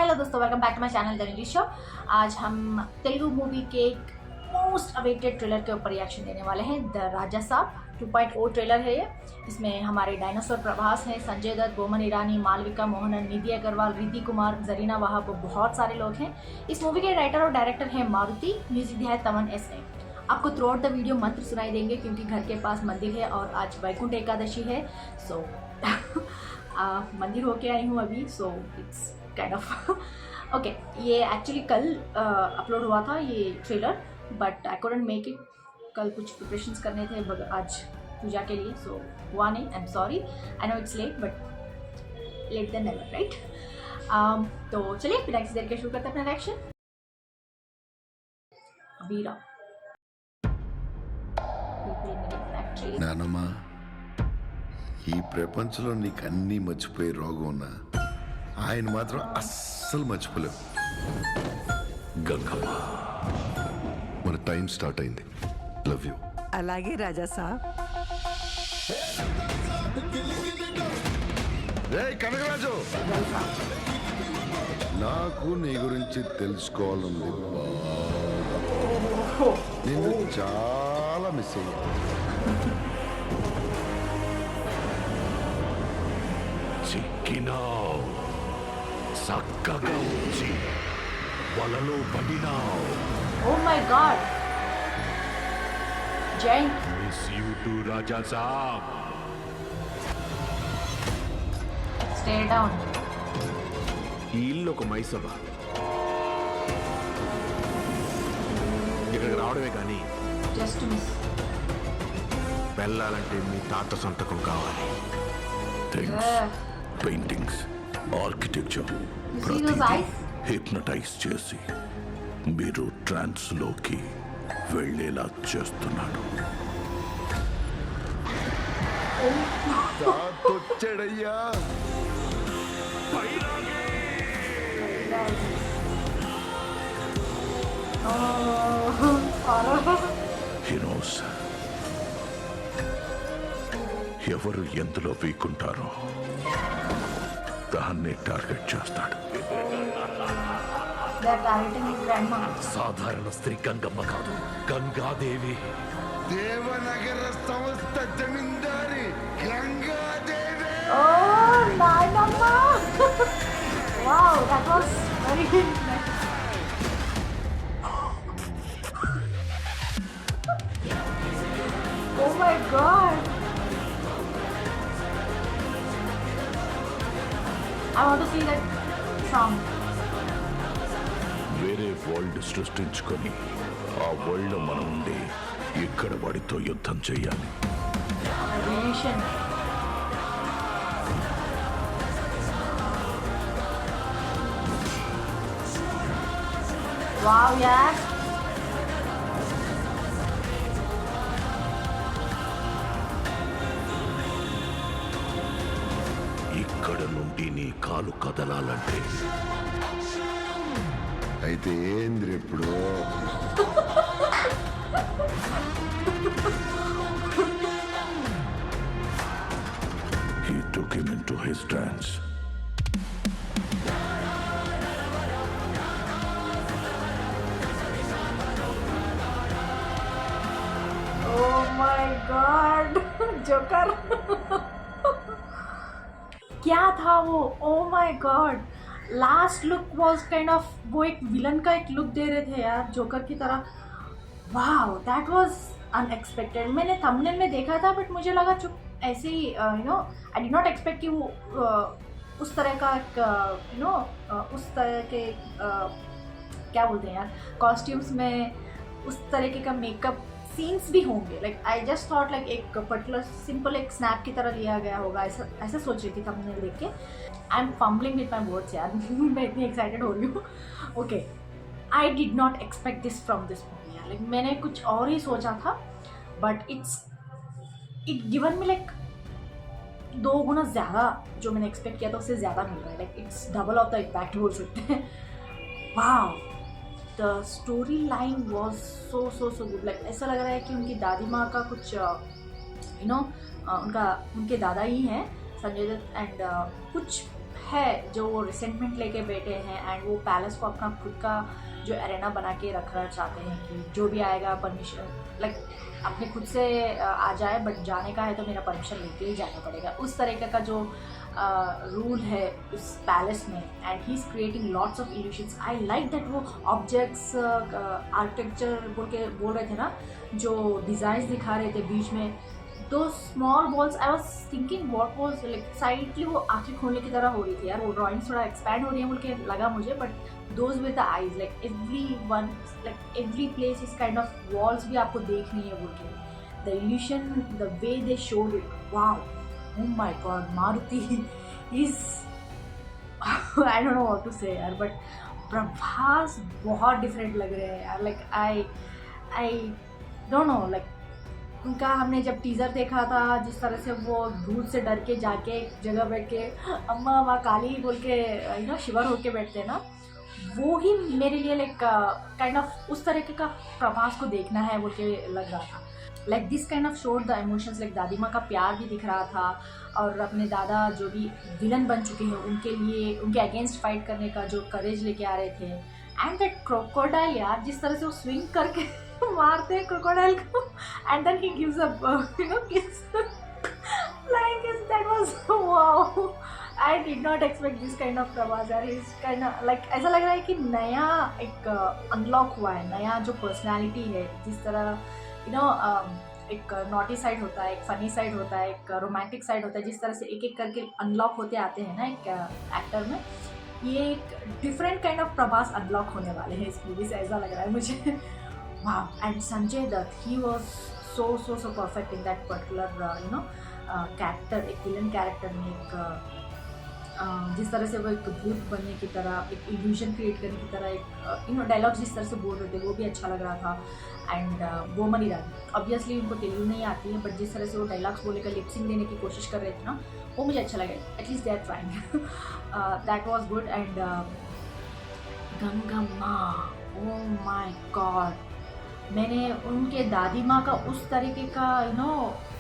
Hello दोस्तों, welcome back to my channel the English show. आज हम तेलुगु मूवी के मोस्ट अवेटेड ट्रेलर के ऊपर रिएक्शन देने वाले हैं। द राजा साहब 2.0 ट्रेलर है ये। इसमें हमारे डायनासोर प्रभास हैं, संजय दत्त, बोमन ईरानी, मालविका मोहनन, निधि अग्रवाल, रिद्धि कुमार, जरीना वहाब, बहुत सारे लोग हैं। इस मूवी के राइटर और डायरेक्टर हैं मारुति, म्यूजिक दिया है तमन एस ने। आपको थ्रू आउट द वीडियो मंत्र सुनाई देंगे क्योंकि घर के पास मंदिर है और आज वैकुंठ एकादशी है। सो मंदिर होके आई हूँ अभी, so it's kind of okay. ये एक्चुअली कल अपलोड हुआ था ये trailer, but I couldn't make it. कल कुछ प्रिपरेशंस करने थे आज पूजा के लिए, सो हुआ नहीं। I am sorry, I know it's late, but late then never, right. तो चलिए बिना किसी देर के शुरू करते हैं अपना रिएक्शन। वीरा నానమ్మా, ఈ ప్రపంచంలో నీకు అన్నీ మర్చిపోయే రోగం ఉన్నా ఆయన మాత్రం అస్సలు మర్చిపోలేవు. గంగమ్మ, మన టైం స్టార్ట్ అయింది. Love you. అలాగే రాజా సాబ్. కనకరాజు, నాకు నీ గురించి తెలుసుకోవాలంది. నేను చాలా మిస్ అయ్యా. చిక్కినావు, చక్కగా వచ్చి వలలో పడినావు. ఓ మై గాడ్, జై miss you to Raja Saab. Stay down. ఈ ఇల్లు ఒక మైసభ. ఇక్కడికి రావడమే కానీ జస్ట్ మిస్. వెళ్ళాలంటే మీ తాత సంతకం కావాలి. పెయింటింగ్స్, ఆర్కిటెక్చర్ హిప్నటైజ్ చేసి మీరు ట్రాన్స్ లోకి వెళ్ళేలా చేస్తున్నాడు. వచ్చాడయ్యా. He knows ఎవరు ఎందులో వీకుంటారో దాన్ని టార్గెట్ చేస్తాడు. సాధారణ స్త్రీ గంగమ్మ కాదు, గంగాదేవి. దేవనగర సంస్థ zamindari Gangadevi. Oh, Nainamma! Wow, that was very nice. Oh my god! I want to see that song. వేరే వరల్డ్ సృష్టించుకొని ఆ వరల్డ్ మనం ఉండి ఇక్కడ వాడితో యుద్ధం చేయాలి. Relation. Wow, yeah. ఇక్కడ నుండి నీ కాలు కదలాలంటే అయితే ఏంద్ర ఇప్పుడు he took him into his trance. Oh my god, joker. क्या था वो? Oh my god, last look was kind of, वो एक विलन का एक लुक दे रहे थे यार जोकर की तरह. वाह, दैट वॉज अनएक्सपेक्टेड. मैंने थंबनेल में देखा था बट मुझे लगा चुप ऐसे ही, you know, I did not expect कि वो उस तरह का यू नो उस तरह के क्या बोलते हैं यार, कॉस्ट्यूम्स में उस तरीके का मेकअप सीन्स भी होंगे. Like I just thought like एक पर्टिकुलर सिंपल एक स्नैप की तरह लिया गया होगा, ऐसा ऐसा सोच रही थी थंबनेल देख के. I am fumbling with my words यार. मैं इतनी एक्साइटेड हो रही हूँ. Okay, I did not expect this from this movie यार. लाइक मैंने कुछ और ही सोचा था, but it given me like 2 गुना ज़्यादा जो मैंने एक्सपेक्ट किया था उससे ज़्यादा मिल रहा है. Like it's double of the impact बोल सकते हैं. वाह, the story line was so good. Like ऐसा लग रहा है कि उनकी दादी माँ का कुछ यू नो उनके दादा ही हैं संजय दत्त, एंड कुछ है जो वो रिसेंटमेंट लेके बैठे हैं एंड वो पैलेस को अपना खुद का जो एरेना बना के रखना चाहते हैं कि जो भी आएगा परमिशन लाइक अपने खुद से आ जाए, बट जाने का है तो मेरा परमिशन लेके ही जाना पड़ेगा, उस तरीके का जो रूल है उस पैलेस में। And he is creating lots of illusions. I like that वो ऑब्जेक्ट्स आर्किटेक्चर बोल रहे थे ना, जो डिज़ाइंस दिखा रहे थे बीच में, दो small balls. I was thinking what was like sidely वो आँखें खोलने की तरह हो रही थी यार, वो ड्राइंग थोड़ा एक्सपैंड हो रही है बोल के लगा मुझे, but those with the eyes like every place is kind of walls भी आपको देखनी है बोल के, the evolution the way they showed it, wow oh my god, Maruti is I don't know what to say यार, but Prabhas बहुत different लग रहे हैं यार। Like I don't no, like उनका हमने जब टीज़र देखा था जिस तरह से वो भूत से डर के जाके एक जगह बैठ के अम्मा माँ काली बोल के शिवर होके बैठते हैं ना, वो ही मेरे लिए लाइक काइंड ऑफ उस तरीके का प्रभास को देखना है बोल के लग रहा था। Like this kind of showed the emotions, like दादी माँ का प्यार भी दिख रहा था और अपने दादा जो भी विलन बन चुके हैं उनके लिए उनके अगेंस्ट फाइट करने का जो करेज लेके आ रहे थे। एंड दैट क्रोकोडाइल यार, जिस तरह से वो स्विंग करके मारते हैं क्रोकोडाइल को and then he gives a kiss, flying kiss, that was wow. I did not expect this kind of Prabhas यार। इस काइंड लाइक ऐसा लग रहा है कि नया एक अनलॉक हुआ है, नया जो पर्सनैलिटी है, जिस तरह एक नॉटी साइड होता है, एक फनी साइड होता है, एक रोमांटिक साइड होता है, जिस तरह से एक एक करके अनलॉक होते आते हैं ना एक एक्टर में, ये एक different kind of Prabhas unlock होने वाले हैं इस मूवी से, ऐसा लग रहा है मुझे। वाह। And Sanjay Dutt, he was so so so perfect in that particular character, एक विलन कैरेक्टर में, एक जिस तरह से वो एक भूत बनने की तरह, एक इल्यूजन क्रिएट करने की तरह, एक डायलॉग्स जिस तरह से बोल रहे थे वो भी अच्छा लग रहा था। एंड बोमन ईरानी, ऑब्वियसली उनको तेलुगु नहीं आती है, बट जिस तरह से वो डायलॉग्स बोले का लिपसिंग देने की कोशिश कर रहे थे ना, वो मुझे अच्छा लगा, at least they are trying, that was good. And Gangamma, oh my god, मैंने उनके दादी माँ का उस तरीके का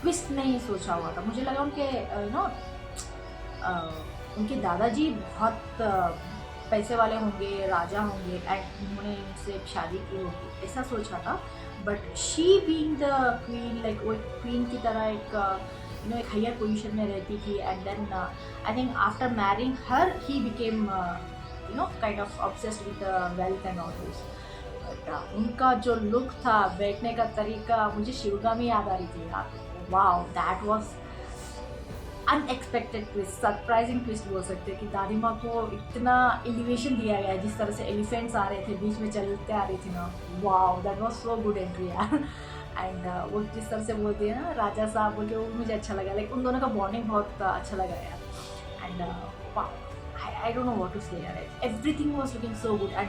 ट्विस्ट नहीं सोचा हुआ था। मुझे लगा उनके उनके दादाजी बहुत पैसे वाले होंगे, राजा होंगे एंड उन्होंने उनसे शादी की होगी, ऐसा सोचा था। But she being the queen, like वो एक क्वीन की तरह एक एक हायर पोजीशन में रहती थी। And then I think after marrying her he became kind of obsessed with wealth and all this. But उनका जो लुक था, बैठने का तरीका, मुझे शिवगामी याद आ रही थी यार। Wow, that was unexpected twist, surprising twist बोल सकते हैं कि दादी माँ को इतना एलिवेशन दिया गया है, जिस तरह से एलिफेंट्स आ रहे थे बीच में चलते आ रही थी ना, wow that was so good entry यार। एंड वो जिस तरह से बोलती है ना राजा साहब बोल के, वो मुझे अच्छा लगा, लाइक उन दोनों का बॉन्डिंग बहुत अच्छा लगा यार। And I don't know what to say यार, everything was looking so good. And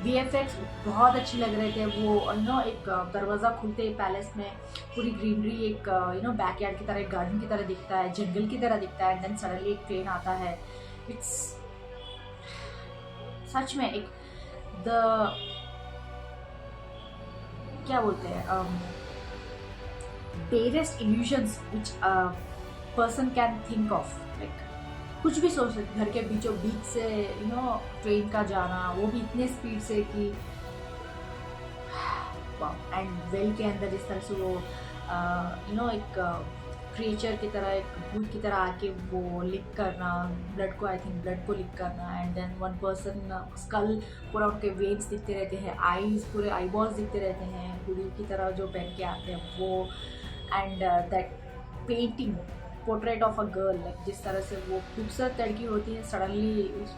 VFX बहुत अच्छे लग रहे थे। वो एक दरवाज़ा खुलते ही पैलेस में पूरी ग्रीनरी, एक बैकयार्ड की तरह, एक गार्डन की तरह दिखता है, जंगल की तरह दिखता है। एंड देन सडनली एक ट्रेन आता है। इट्स सच में एक क्या बोलते हैं, barest illusions which person can think of, like कुछ भी सोच सकते, घर के बीचों बीच से ट्रेन का जाना, वो भी इतने स्पीड से कि एंड वेल के अंदर जिस तरह से वो एक क्रिएचर की तरह, एक भूत की तरह आके वो लिक करना, ब्लड को, आई थिंक ब्लड को लिक करना। And then one person skull, पूरा उनके वेन्स दिखते रहते हैं, आईज पूरे आईबॉल्स दिखते रहते हैं, गुरु की तरह जो पहन के आते हैं वो। And that painting, portrait of a girl, like जिस तरह से वो खूबसूरत लड़की होती है, सडनली उस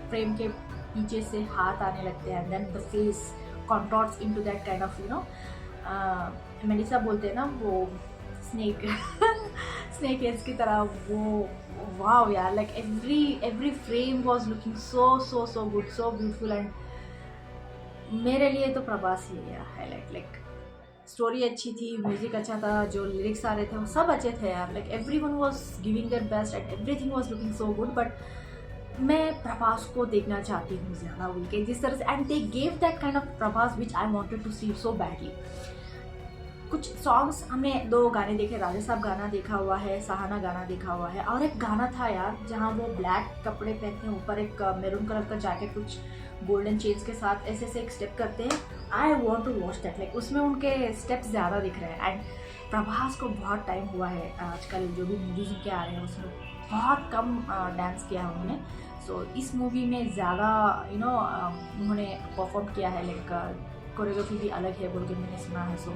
फ्रेम के पीछे से हाथ आने लगते हैं, and then the face contorts into that kind of Melissa बोलते हैं ना वो स्नेक स्नेक हेड्स की तरह, वो वाव यार, like every frame was looking so so so good, so beautiful. And मेरे लिए तो प्रभास ही है हाईलाइट, लाइक स्टोरी अच्छी थी, म्यूजिक अच्छा था, जो लिरिक्स आ रहे थे वो सब अच्छे थे यार, like everyone was giving their best and everything was looking so good. But मैं प्रभास को देखना चाहती हूँ ज़्यादा वीके, जिस तरह से, and they gave that kind of Prabhas which I wanted to see so badly. कुछ सॉन्ग्स हमने 2 गाने देखे, राजा साहब गाना देखा हुआ है, सहाना गाना देखा हुआ है, और एक गाना था यार जहाँ वो ब्लैक कपड़े पहनते हैं, ऊपर एक मेरून कलर का जैकेट, कुछ गोल्डन चेन्स के साथ ऐसे ऐसे एक स्टेप करते हैं। I want to watch that, like उसमें उनके स्टेप्स ज़्यादा दिख रहे हैं। एंड प्रभास को बहुत टाइम हुआ है, आजकल जो भी मूवीज के आ रहे हैं उसमें बहुत कम डांस किया है उन्होंने। सो इस मूवी में ज़्यादा उन्होंने परफॉर्म किया है, लाइक कोरियोग्राफी भी अलग है बोल के मैंने सुना है। So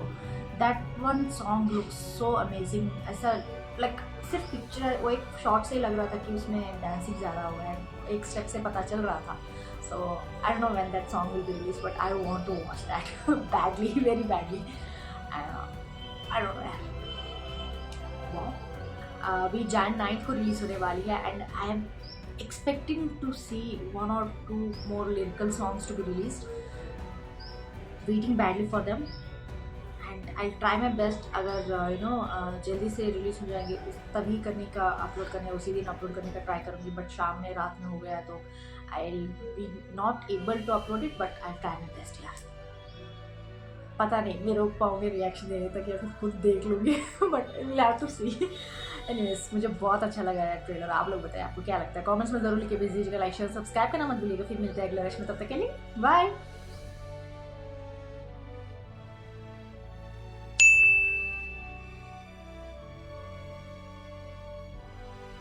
that one song looks so amazing, ऐसा लाइक सिर्फ पिक्चर वो एक शॉर्ट से ही लग रहा था कि उसमें डांसिंग ज़्यादा हुआ है, एक स्टेप से पता चल रहा था। So I don't know when that song will be release, but I want to watch that badly, very badly. I don't know यार, अभी Jan 9 को रिलीज होने वाली है, and I am expecting to see 1 or 2 more lyrical songs to be released, waiting badly for them, and I'll try my best अगर जल्दी से रिलीज हो जाएंगे तभी करने का, अपलोड करने उसी दिन अपलोड करने का ट्राई करूँगी, बट शाम में रात में हो गया तो I will be not able to upload it, but I try my best यार। पता नहीं मैं रोक पाऊँगी रिएक्शन देने तक या फिर खुद देख लूँगी, but will have to see. Anyways, मुझे बहुत अच्छा लगा यार ट्रेलर। आप लोग बताएं आपको क्या लगता है, कमेंट्स में जरूर लिख के भेज दीजिएगा। लाइक शेयर सब्सक्राइब करना मत भूलिएगा। फिर मिलते हैं अगले रश में, तब तक के लिए बाय।